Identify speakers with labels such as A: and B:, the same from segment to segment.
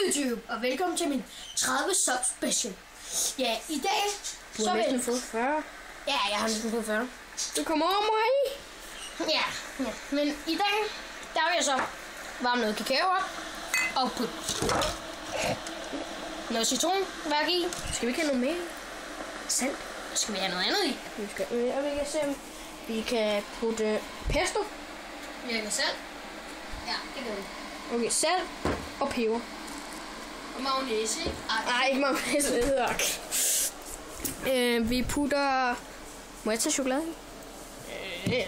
A: YouTube, og velkommen til min 30 sub special. Ja, i dag...
B: Du har næsten fået 40.
A: Ja, jeg har næsten fået 40.
B: Du kommer over mig.
A: Ja, men i dag, der vil jeg så varme noget kakao op og putte noget citronværk i.
B: Skal vi ikke have noget mere?
A: Salt. Skal vi have noget andet i?
B: Vi skal, og vi kan se, om vi kan putte pesto.
A: Ja, med salt. Ja, det gør vi.
B: Okay, salt og peber.
A: Og mayonnaise, ikke?
B: Nej, ikke mayonnaise, det hedder vi putter... Må jeg tage chokolade i?
A: Ja.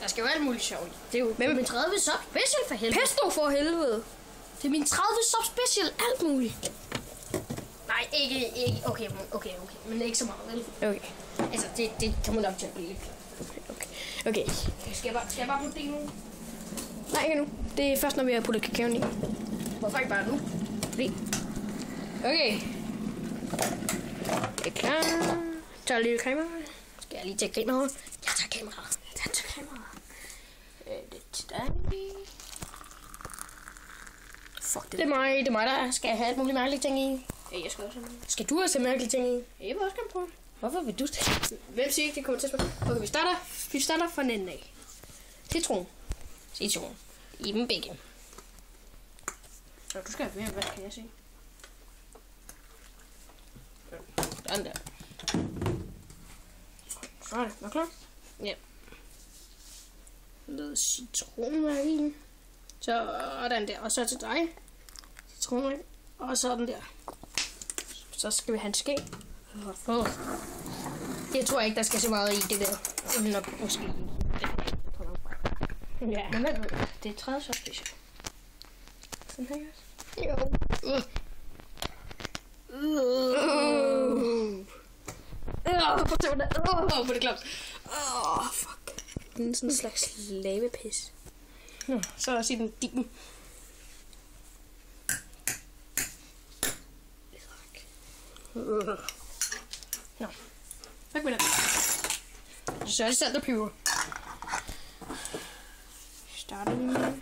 A: Der skal jo alt muligt sjovt i.
B: Det er jo...
A: Hvem er min 30 sub special for helvede?
B: Pesto for helvede!
A: Det er min 30 sub special, alt muligt. Nej, ikke. Okay. Men ikke så meget, vel?
B: Okay.
A: Altså, det kommer nok til at blive lidt.
B: Okay.
A: Skal jeg bare putte det i nu?
B: Nej, ikke nu. Det er først, når vi har puttet kakaoen i.
A: Hvorfor ikke bare nu?
B: Fordi... Okay. Det er klar. Tager lidt kamera.
A: Skal jeg lige tage kameraet? Jeg tager kameraet.
B: Det er til dig.
A: Fuck, det er mig, der skal have alt muligt mærkelige ting i.
B: Ja, jeg skal også have noget.
A: Skal du også have mærkelige ting i?
B: Jeg vil også gerne prøve.
A: Hvorfor vil du det?
B: Hvem siger ikke, det kommer til at smage? Okay, vi starter fra den enden af.
A: Citron. I dem begge.
B: Så du skal have mere, hvad kan jeg se?
A: Sådan der.
B: Så er det. Er du klar?
A: Ja. Noget citronværk i. Sådan der. Og så til dig. Citronværk. Og sådan der.
B: Så skal vi have en ske.
A: Det tror jeg ikke, der skal så meget i det der. Nok måske.
B: Ja. Men hvad ved du? Det er 30 så special. Sådan her, guys.
A: Jo.
B: På det klaps. Fuck. Det er sådan en slags lavepis.
A: Så er den din.
B: Nå. Tak med det.
A: Så er det salt og peber.
B: Starter vi med.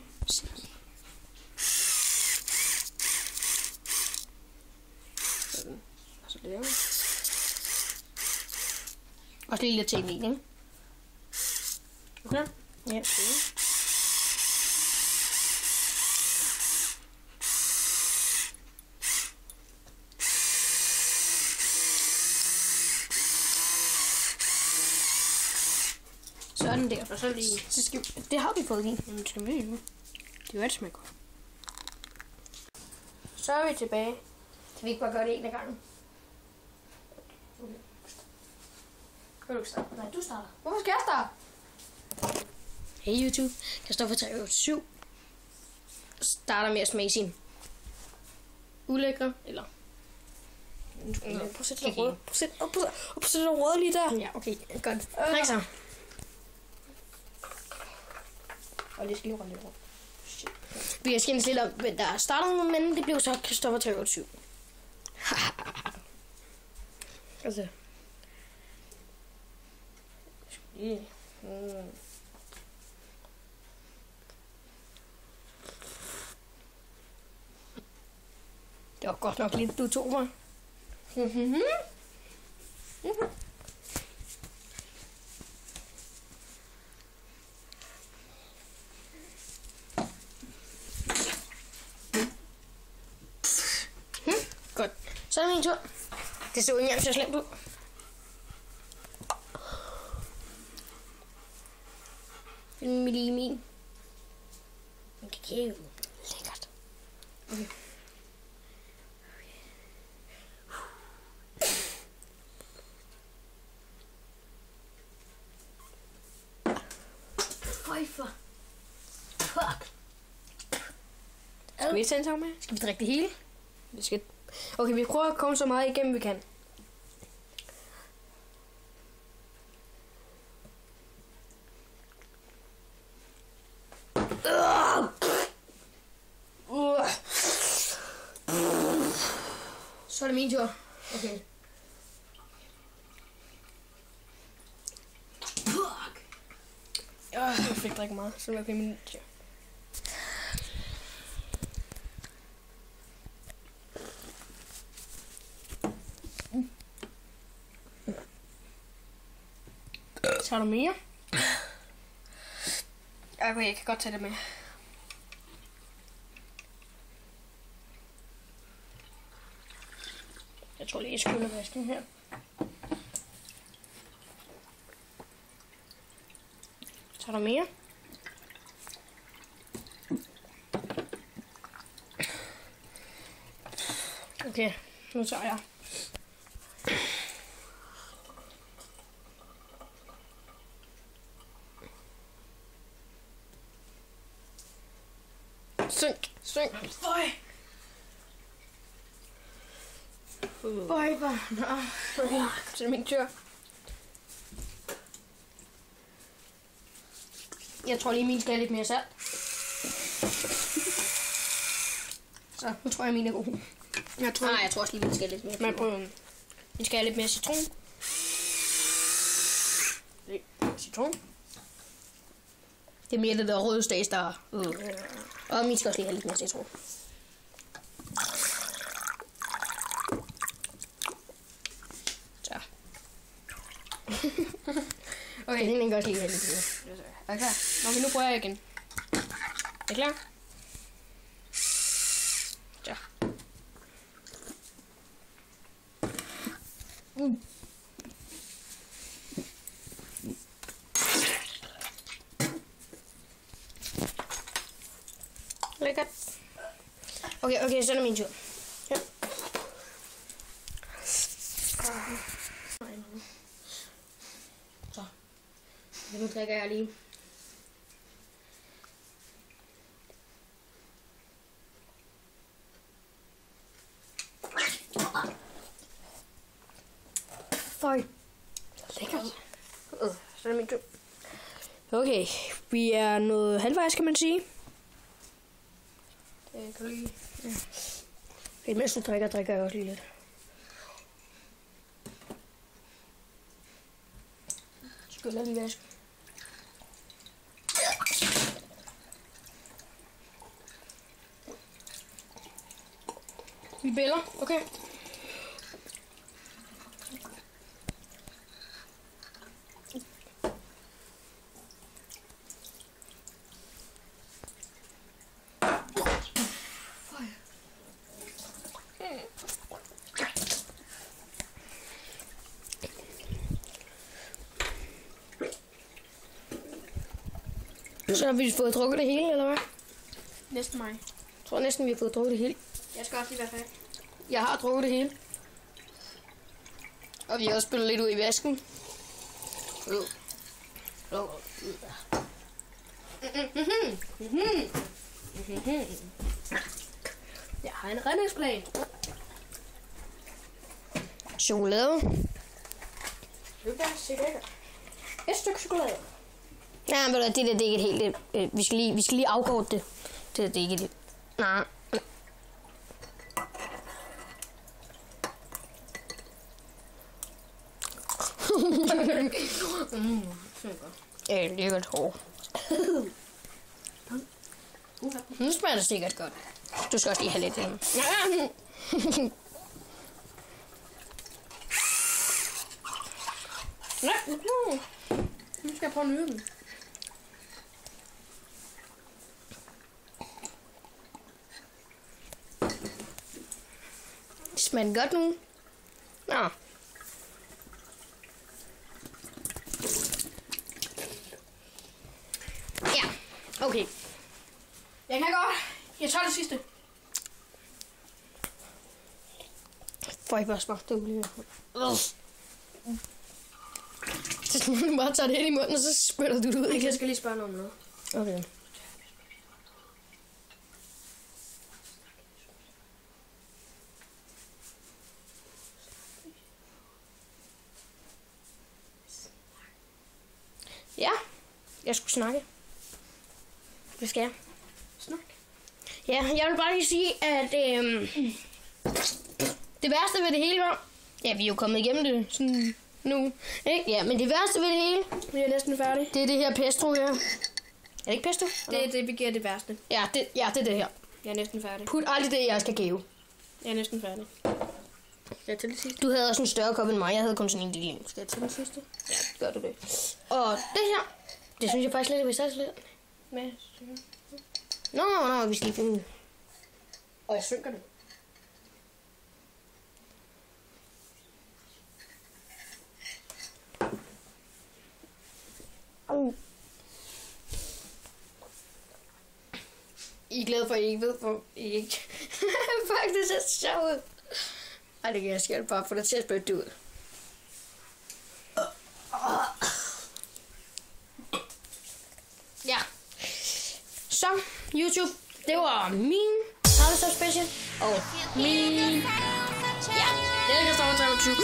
B: Sådan. Og så laver vi.
A: Og lige lidt ting i, ikke?
B: Okay.
A: Ja. Sådan der.
B: Og så lige...
A: Så skal vi, det har vi fået i.
B: Jamen, skal vi nu? Det er jo det smager godt. Så er vi tilbage.
A: Kan vi ikke bare gøre det en af gangen?
B: Okay. Kan du ikke starte?
A: Nej, du starter.
B: Hvorfor skal jeg starte?
A: Hey YouTube, Christoffer 387 starter med at smage sin ulækre, eller...
B: Prøv at sætte det røde. Prøv at sætte det røde lige der.
A: Ja, okay, godt. Træk så.
B: Og det skal lige rundt lidt rundt.
A: Shit. Vi har skændes lidt om, hvem der starter, men det blev så Christoffer 387. Altså. Det var godt nok lidt, du tog mig. Godt. Så er det min tur. Det så ikke engang så slemt ud. Find mig lige min. En kakao. Lækkert. Okay. Føj for. Fuck.
B: Skal vi tage en tag med?
A: Skal vi drikke det hele?
B: Det skal... Okay, vi prøver at komme så meget igennem, vi kan.
A: Så er det min tur. Okay. Fuck.
B: Jeg fik drikke meget, så nu er det min tur.
A: Tager du mere? Okay, jeg kan godt tage det med. Jeg tror lige, jeg skyller vasken her. Tager du mere? Okay, nu tager jeg. Synk. Føj. Føj, bare. Nå, okay. Så er det min tur. Jeg tror lige, min skal have lidt mere salt. Så, nu tror jeg, min er god. Jeg tror også lige, min skal have lidt mere. Men prøv. Min skal have lidt mere citron. Citron. Det er mere det der røde stads, der og min skal også lige have lidt mere citron. Så. Okay, den kan også lige have lidt mere. Er du klar? Okay, nu prøver jeg igen. Er du klar? Så. Lækkert. Okay, så er det min tur. Ja. Så. Nu drikker jeg lige. Føj. Lækkert. Så er det min tur. Okay, vi er nået halvvejs, kan man sige. Jeg kan lige... Ja. Okay, mens du drikker jeg også lige lidt. Skyller lige vask. Vi bæller, okay. Så har vi fået drukket det hele, eller hvad?
B: Næsten mig.
A: Jeg tror næsten, vi har fået drukket det hele.
B: Jeg skal også lige være færdig.
A: Jeg har drukket det hele. Og vi har også spillet lidt ud i vasken. Jeg har en redningsplan. Chokolade.
B: Et stykke chokolade.
A: Ja, men det er ikke helt. Vi skal lige afgå det. Det er ikke det. Nej. Ja, det er godt hårdt. Nu smager det sikkert godt. Du skal også lige have lidt af.
B: Nu skal jeg prøve at nyde den.
A: Smager den godt nu? Nå. Ja, okay.
B: Jeg kan godt. Jeg tager det sidste.
A: Får I bare smagt det ulige. Så skal du bare tage det ind i munden, og så spytter du det ud igen.
B: Jeg skal lige spørge noget om noget.
A: Okay. Ja, jeg skulle snakke. Hvad skal jeg?
B: Snak.
A: Ja, jeg vil bare lige sige, at det værste ved det hele var... Ja, vi er jo kommet igennem det sådan nu. Ikke? Ja, men det værste ved det hele...
B: Vi er næsten færdige.
A: Det er det her pesto her. Er det ikke pesto?
B: Det er det, vi giver det værste.
A: Ja, det er det her.
B: Jeg er næsten færdig.
A: Put aldrig det, jeg skal give.
B: Jeg er næsten færdig. Jeg til det sidste.
A: Du havde også en større kop end mig. Jeg havde kun sådan en lille.
B: Skal jeg til den sidste?
A: Ja, gør du det. Og det her, det synes jeg faktisk lidt, at vi starter lidt med. Nå, vi skal lige finde.
B: Og jeg synker det.
A: I er glade for, at I ikke ved, hvor I ikke faktisk er så sjov ud. Ej, det kan jeg skælde bare få dig til at spytte ud. Ja. Så, YouTube, det var min Harvester Special. Og min... Ja, det er Kristoffer 23.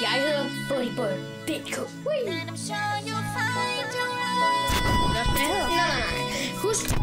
A: Jeg hedder BuddyBoy.dk. Nej. Husk